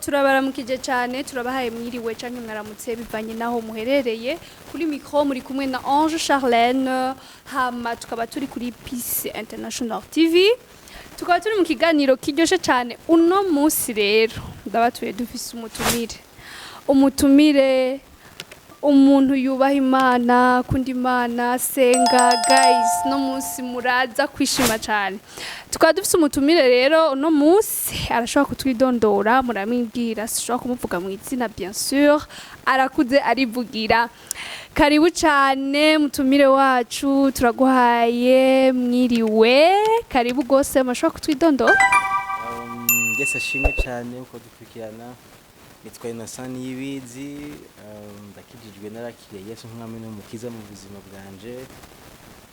turabaramukije cyane turabahaye mwiriwe canke mwaramutse bivanye naho muherereye kuri micro muri kumwe na Ange Charlene hama tukaba turi kuri Peace International TV tukaba turi mu kiganiro kiryoshe cyane uno munsi rero ndabatuye dufise umutumire umuntu yubaha Imana kundi Imana senga guys no munsi muraza kwishima cyane tukaba dufise umutumire rero uno munsi arashobora kutwidondora muramwibwira sishobora kumuvuga mu izina bien sûr arakuze arivugira karibu cyane mutumire wacu turaguhaye mwiriwe karibu gose mashobora kutwidondora Yes ashimwe cyane uko dukurikirana nitwa Innocent yiwizi ndakijijwe narakiriye Yesu nk'umwami n'umukiza mu buzima bwanje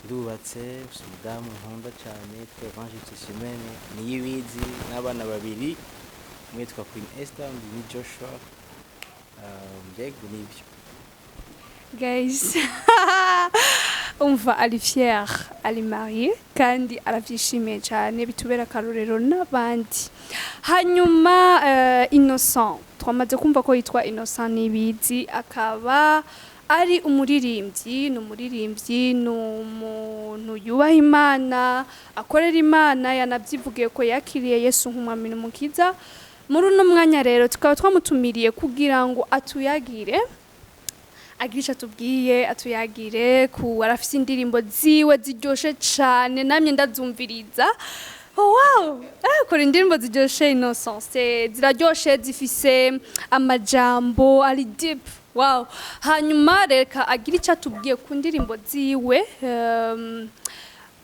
ndubatse umudamu nkunda cyane twa Evangeliste Simene ni yiwizi n'abana babiri umwe twa Queen Esther undi ni Joshua mbega nibyo guys umva ari fier ari marié kandi aravyishimiye cyane bitubera karorero n'abandi hanyuma Innocent twamaze kumva ko yitwa Innocent nibizi akaba ari umuririmbyi n'umuntu yubaha Imana akorera Imana yanavyivugiye ko yakiriye Yesu nk'umwami n'umukiza muri uno mwanya rero tukaba twamutumiriye kugira ngo atuyagire agirisha atuyagire ku arafise indirimbo ziwe ziryoshe cyane namye ndazumviriza wow akora indirimbo ziryoshe Innocent ziraryoshe zifise amajambo ari deep wow hanyuma reka agirisha atubwiye ku ndirimbo ziwe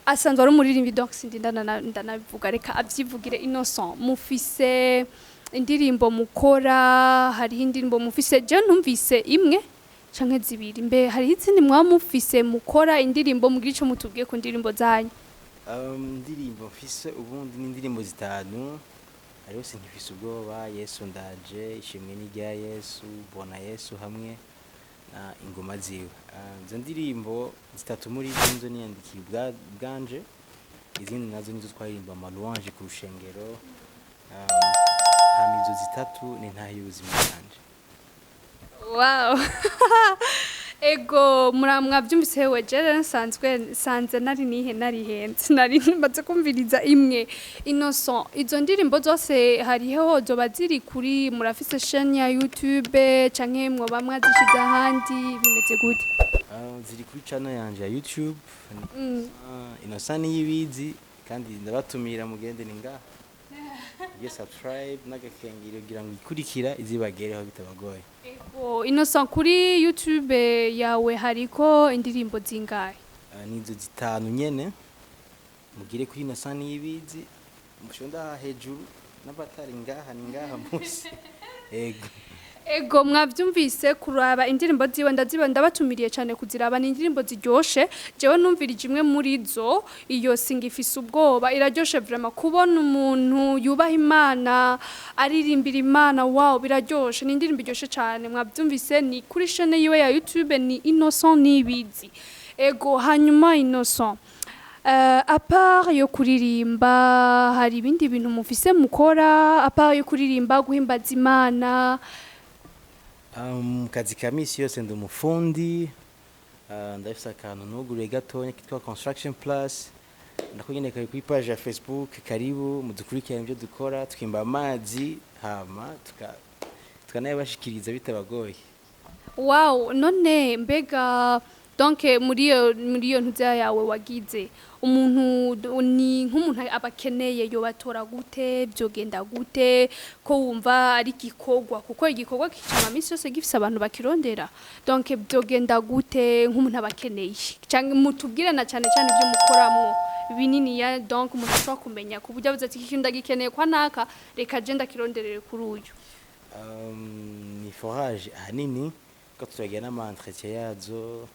asanzwe ari umuririmbi donc sindi ndanabivuga reka avyivugire Innocent mufise indirimbo mukora hari indirimbo mufise je ntumvise imwe canke zibiri mbe hari izindi mwamufise mukora indirimbo mugira ico mutubwiye ku ndirimbo zanyu indirimbo mfise ubundi ni indirimbo zitanu ariho sinkifise ubwoba Yesu ndaje ishimwe ni rya Yesu bona Yesu hamwe na ingoma ziwe izo ndirimbo zitatu muri zo niyandikiye bwanje izindi nazo nizo twaririmba amalouange ku rushengero hamizo zitatu ni Intahe y'ubuzima bwanje. Wow. Ego mwavyumvise hewe je sanze nari mbaze kumviriza imwe Innocent izo ndirimbo zose hariho zoba ziri kuri murafise chaîne ya YouTube canke mwoba mwazishize ahandi bimeze gute ziri kuri channel yanje ya YouTube Innocent yiwizi kandi ndabatumira mugende ninga subscribe n'agakengiro kugira ngo ikurikira izibagereho bitabagoye. Ego Innocent kuri YouTube yawe hariko indirimbo zingahe? Nizo zitanu nyene mugire kuri Innocent yiwizi mushonda hejuru n'abatari ngaha musi. Ego mwavyumvise kuraba indirimbo ziwe ndabatumiriye cyane kuziraba ni indirimbo ziryoshe jewe numvirije imwe muri zo iyo singifise ubwoba iraryoshe vraiment kubona umuntu yubaha Imana aririmbira Imana wow biraryoshe ni indirimbo iryoshe cyane mwavyumvise ni kuri chaîne yiwe ya YouTube ni Innocent nibizi ego hanyuma Innocent à part yo kuririmba hari ibindi bintu mufise mukora à part yo kuririmba guhimbaza Imana kazi kamisi yose ndi umufundi ndafise akantu nuguriye gatonya kitwa Construction Plus ndakugene kuri page ya Facebook karibu mudukurikirane ibyo dukora twimba amazi hama tukanayabashikiriza bitabagoye. Wow none mbega donc muri iyo ntuza yawe wagize umuntu ni nk'umuntu abakeneye yo batora gute byogenda gute ko wumva ari gikogwa kuko igikogwa kicama misi yose gifise abantu bakirondera donc byogenda gute nk'umuntu abakeneye cyangwa mutubwire na cyane ibyo mukoramo binini ya donc umuntu ashobora kumenya ku buryo avuze ati kinda gikeneye kwa naka reka je ndakironderere kuri uyu ni forage ahanini ko turagena ama entretien yazo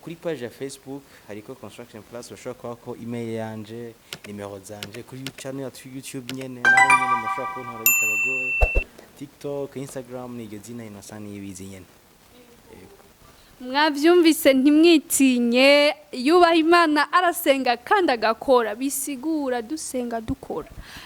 kuri page ya Facebook hariko Construction Plus ushobora kuba ko email yanje nimero zanje kuri channel ya YouTube nyene naho nyene mushobora kuntora bitabagoye TikTok Instagram ni zina Innocent yiwizi nyene mwavyumvise ntimwitinye yubaha Imana arasenga kandi agakora bisigura dusenga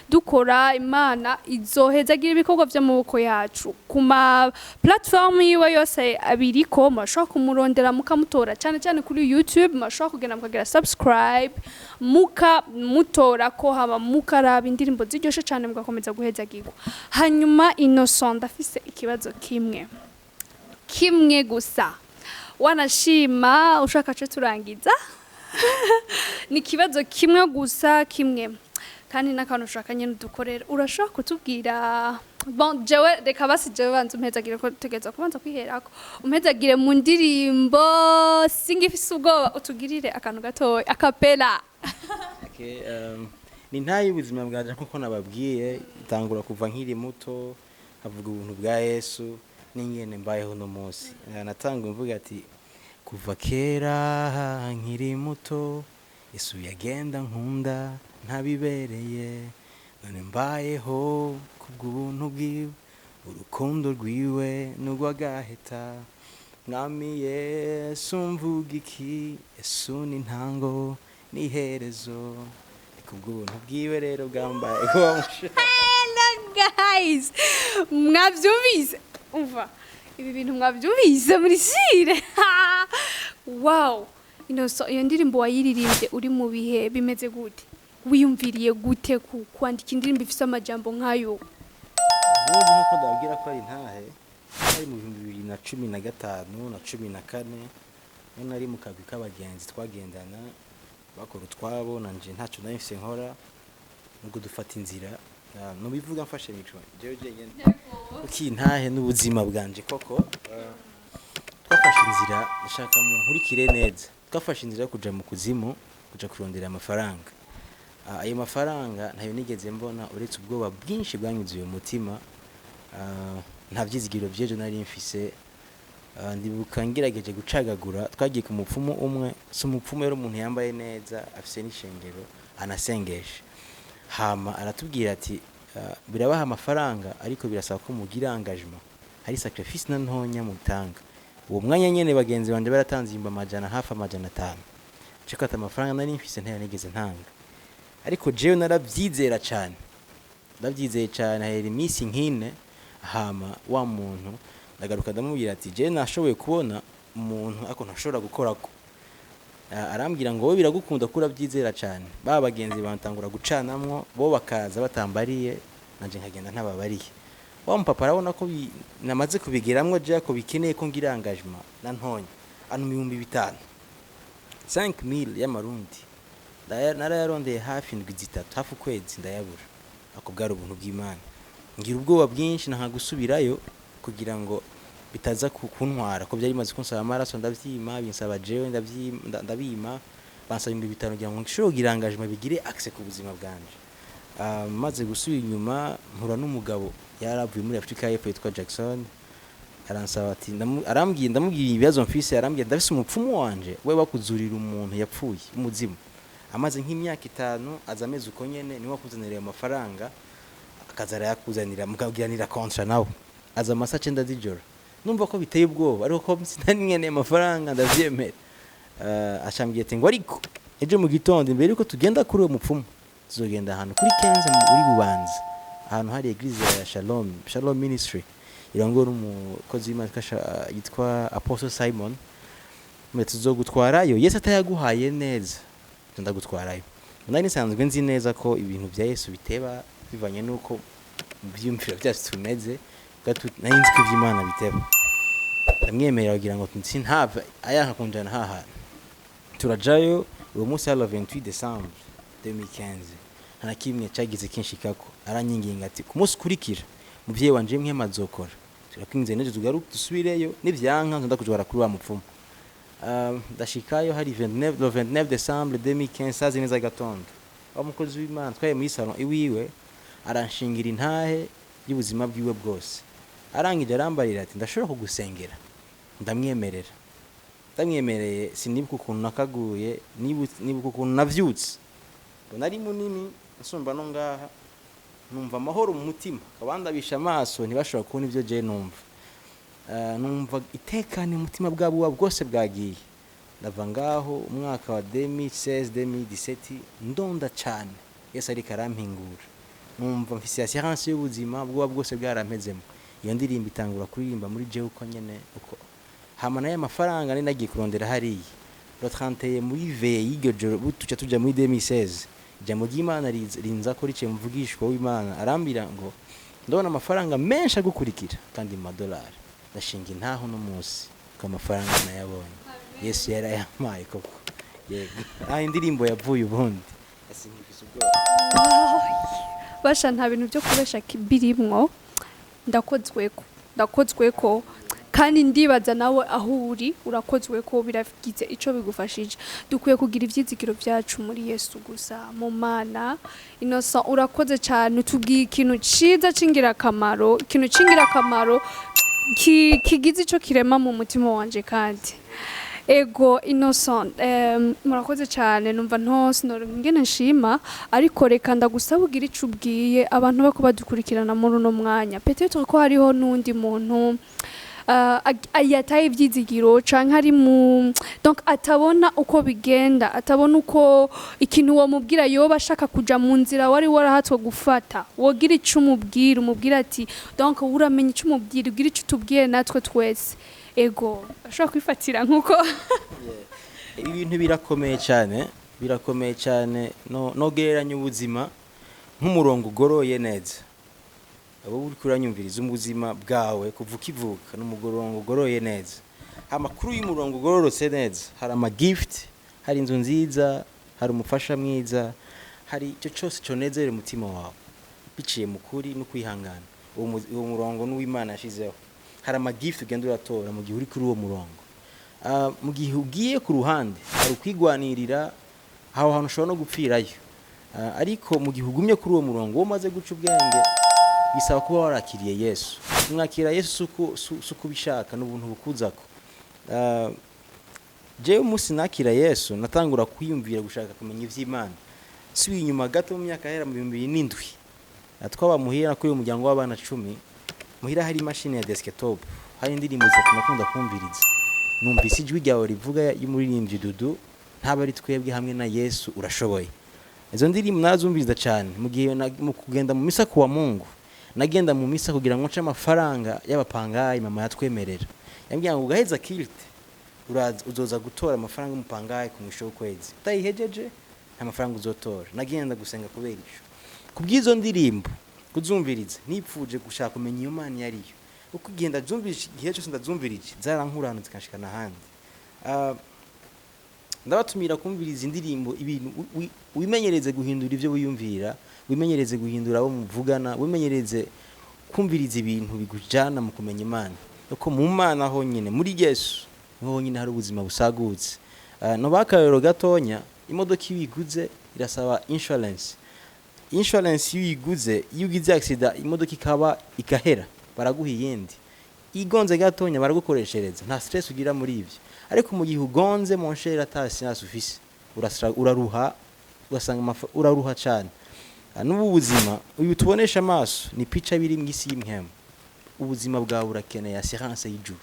dukora Imana izohezagira ibikorwa by'amaboko yacu kuma platform yiwe yose abiriko mashobora kumurondera mukamutora cyane kuri YouTube mashobora kugenda mukagira subscribe mutora ko haba mukaraba indirimbo ziryoshe cyane mugakomeza guhezagirwa hanyuma Innocent afise ikibazo kimwe gusa wanashima ushaka cyo turangiza ni kibazo kimwe gusa kandi nakantu ushaka nyene dukorera urashaka kutubwira bon jewe reka basi jewe banze umpezagire ko tegeza kubanza kwiherako umpezagire mu ndirimbo singifise ubwoba utugirire akantu gatoya akapela okay ni ntaye ubuzima bwanje nkuko nababwiye itangura kuva nkiri muto havuga ubuntu bwa Yesu n'ingene mbayeho no munsi natanga mvuga ati kuva kera nkiri muto Yesu yagenda nkunda ntabibereye none mbayeho kubw'ubuntu bwiwe urukundo rwiwe n'urwagaheta mwami Yesu mvuga iki Yesu ni ntango n'iherezo kubw'ubuntu bwiwe rero bwambayeho hello guys mwavyumvise umva ibi bintu mwavyumvise muri sire wow iyo ndirimbo wayiririmbye uri mu bihe bimeze gute wiyumviriye gute kwandika indirimbo ifite amajambo nk'ayo ubu nkuko ndabwira ko ari Intahe ari mu 2015 na 14 none ari mu kagwi k'abagenzi twagendana bakora utwabo nanje ntacyo nahise nkora nubwo dufata inzira no bivuga mfashe mico jewe nyene uki Intahe n'ubuzima bwanje koko twafashe inzira nshaka mu nkurikire neza twafashe inzira yo kuja mu kuzimu kuja kurondera amafaranga ayo mafaranga ntayo nigeze mbona uretse ubwoba bwinshi bwanyuzuye umutima nta vyizigiro vyejo nari mfise ndibuka ngirageje gucagagura twagiye ku mupfumu umwe so umupfumu rero umuntu yambaye neza afise n'ishengero anasengesha hama aratubwira ati birabaha amafaranga ariko birasaba ko mugira engagement hari sacrifice na ntonya mutanga uwo mwanya nyene bagenzi banje baratanze imba majana hafi amajana 5 cekata amafaranga nari mfise ntayo nigeze ntanga ariko jewe naravyizera cyane ndavyizeye cyane ahera imisi nkine hama wa muntu ndagaruka ndamubwira ati je nashoboye kubona umuntu ako ntashobora gukorako arambwira ngo wowe biragukunda kura byizera cyane ba bagenzi bantangura gucanamwo bo bakaza batambariye nanje nkagenda ntababariye wa mpapa arabona ko namaze kubigeramwo je ko bikeneye ko ngira engagement na ntonya anu 5,000 5000 y'amarundi narayarondeye hafi indwi zitatu hafi ukwezi ndayabura akubwara ubuntu bw'Imana ngira ubwoba bwinshi nka gusubirayo kugira ngo bitaza kuntwara ko byari maze kunsaba amaraso ndavyima binsaba jewe ndabima bansaba 5,000 kugira ngo nshobore kugira engagement bigire access ku buzima bwanje maze gusubira inyuma mpura n'umugabo yaravuye muri Afrika y'Epfo yitwa Jackson aransaba ati ndamubwiye ibibazo mfise arambwiye ndafise umupfumu wanje we bakuzurira umuntu yapfuye umuzimu amaze nk'imyaka 5 azameze uko nyene niwe wakuzanira amafaranga akazara yakuzanira mukagiranira contrat nawe aza amasa 9 z'ijoro numva ko biteye ubwoba ariko ko sinari nyene amafaranga ndavyemera ashambwiye ati ngo ariko ejo mu gitondo imbere yuko tugenda kuri uwo mupfumu tuzogenda ahantu kuri Kenze uri Bubanza ahantu hari eglise ya Shalom Ministry irango n'umukozi w'Imana yitwa Apostle Simon mwe tuzogutwarayo Yesu atayaguhaye neza ndagutwarayo nari nisanzwe nzi neza ko ibintu bya Yesu biteba bivanye nuko byumvira byacu tumeze nari nzi ko iby'Imana biteba ndamwemerera kugira ngo ntava ayanka kunjana haha turajayo uwo munsi ya 28 December 2015 hana kimwe cyagize kinshikako aranyinginga ati ku munsi kurikira muvyeyi wanje mwe mazokora turakwinze neje tugaruka dusubireyo n'ivyanka ndakujwara kuri wa mupfumu ndashikayo hari 29 December 2015 sazi neza gatondo umukozi w'Imana twaye mu salon iwiwe aranshingira Intahe y'ubuzima bwiwe bwose arangije arambarira ati ndashobora kugusengera ndamwemereye sinibuka ukuntu nakaguye nibuka ukuntu navyutse nari munini nsumba no ngaha numva amahoro mu mutima abandi abisha amaso ntibashobora kubona ivyo je numva numva itekane umutima bwabo buba bwose bwagiye. Ndava ngaho umwaka wa 2016 2017 ndonda cyane Yesu ariko arampingura, numva mfise assurance y'ubuzima bwaba bwose bwarampezemo. Iyo ndirimbo itangura kuririmba muri je uko nyene uko hama naye amafaranga nari nagiye kurondera hariya le 31 muri veille y'iryo joro tuca tuja muri 2016 ijambo ry'Imana rinza ko rice mvugishwa w'Imana arambira ngo ndabona amafaranga menshi agukurikira kandi mu madolari. Ndashinga intaho no munsi ko amafaranga nayabonye Yesu yarayampaye koko. Yego indirimbo yavuye ubundi asinkifise ubwoba basha nta bintu byo kubesha birimwo. Ndakozweko kandi ndibaza nawe aho uri urakozweko biragize ico bigufashije. Dukwiye kugira ivyizigiro byacu muri Yesu gusa mu Mana. Innocent urakoze cyane, utubwiye ikintu ciza c'ingirakamaro, ikintu c'ingirakamaro kigize ico kirema mu mutima wanje kandi ego Innocent murakoze cyane, numva ngene nshima, ariko reka ndagusaba ugira ico ubwiye abantu bako badukurikirana muri uno mwanya. Peut-être ko hariho nundi muntu ayataye ivyizigiro canke ari mu donc atabona uko bigenda, atabona uko ikintu wamubwira yoba ashaka kuja mu nzira wari warahatwe gufata, wogira ico umubwira ati donc uramenye ico umubwira, ugira ico tubwiye natwe twese. Ego ashobora kwifatira nkuko ibintu birakomeye cyane no gereranya ubuzima nk'umurongo ugoroye neza. Abo uri kuranyumviriza ubuzima bwawe kuvuka ivuka n'umugorongo ugoroye neza. Amakuru y'umurongo ugororotse neza, hari ama gift, hari inzu nziza, hari umufasha mwiza, hari icyo cyose conezera umutima wawe biciye mu kuri no kwihangana. Uwo murongo n'uw'Imana yashizeho. Hari ama gift ugenda uratora mu gihe uri kuri uwo murongo. Mu gihe ugiye ku ruhande hari ukwigwanirira aho hantu ushobora no gupfirayo. Ariko mu gihe ugumye kuri uwo murongo umaze guca ubwenge bisaba kuba warakiriye Yesu. Mwakira Yesu suko bishaka n'ubuntu bukuzako. Jewe umunsi nakira Yesu natangura kwiyumvira gushaka kumenya ivy'Imana. Subiye inyuma gato mu myaka yera mu 2007 twaba muhira kuri umuryango w'abana 10. Muhira hari machine ya desktop, hari indirimbo nakunda kumviriza. Numvise ijwi ryawe rivuga y'umuririmbyi Dudu, ntaba ari twebwe hamwe na Yesu urashoboye. Izo ndirimbo narazumviriza cyane mu gihe mu kugenda mu misa kuwa Mungu. Nagenda mu misa kugira ngo nce amafaranga y'abapangayi mama yatwemerera. Yambwiye ngo ugaheza kilte uzoza gutora amafaranga y'umupangayi ku mwisho w'ukwezi. Utayihejeje nta mafaranga uzotora. Nagenda gusenga kubera ico. Kubwizo ndirimbo kuzumviriza nipfuje gushaka kumenya iyo Mana yariyo. Uko ugenda zumviriza igihe cyose ndazumvirije zarankurana zikashikana handi. Ndabatumira kumviriza indirimbo ibintu wimenyereze guhindura ivyo wiyumvira, wimenyereze guhindura abo muvugana, wimenyereze kumviriza ibintu bigujana mu kumenya Imana. Uko mu Mana honyine muri Yesu niho honyine hari ubuzima busagutse. No bakarero gatonya imodoka ibiguze irasaba insurance. Insurance yiguze iyo ugize accident imodoka ikahera baraguha iyindi. Igonze gatonya baragukoreshereza, nta stress ugira muri ivyo. Ariko mu gihe ugonze mon cher atasi nasufise uraruha ugasanga uraruha cyane. N'ubu buzima uyu tubonesha amaso ni pica biri mu isi y'imhemu. Ubuzima bwawe urakeneye assurance y'ijuru,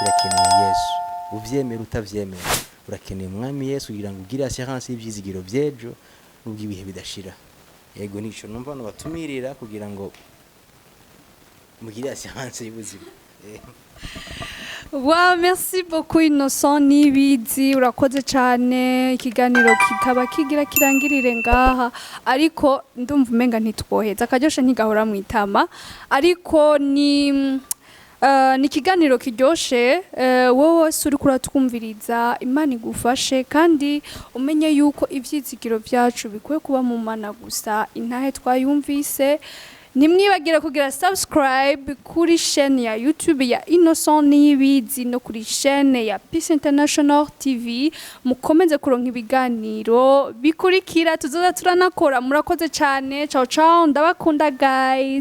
urakeneye Yesu, uvyemera utavyemera urakeneye umwami Yesu kugira ngo ugire assurance y'ivyizigiro byejo n'ubwibihe bidashira. Yego nico numva no batumirira kugira ngo mugire assurance y'ubuzima. Wow, merci beaucoup Innocent Nibizi, urakoze cyane. Ikiganiro kikaba kigira kirangirire ngaha, ariko ndumva umenga ntitwoheza akaryoshe ntigahora mu itama, ariko ni ikiganiro kiryoshe. Wowe uri kuratwumviriza, Imana igufashe kandi umenye yuko ivyizigiro byacu bikwiye kuba mu Mana gusa. Intahe twayumvise. Nimwibagire kugira subscribe kuri chaîne ya YouTube ya Innocent Nibizi no kuri chaîne ya Peace International TV. Mukomeze kuronka ibiganiro bikurikira tuzoza turanakora. Murakoze cyane. Ciao ciao, ndabakunda guys.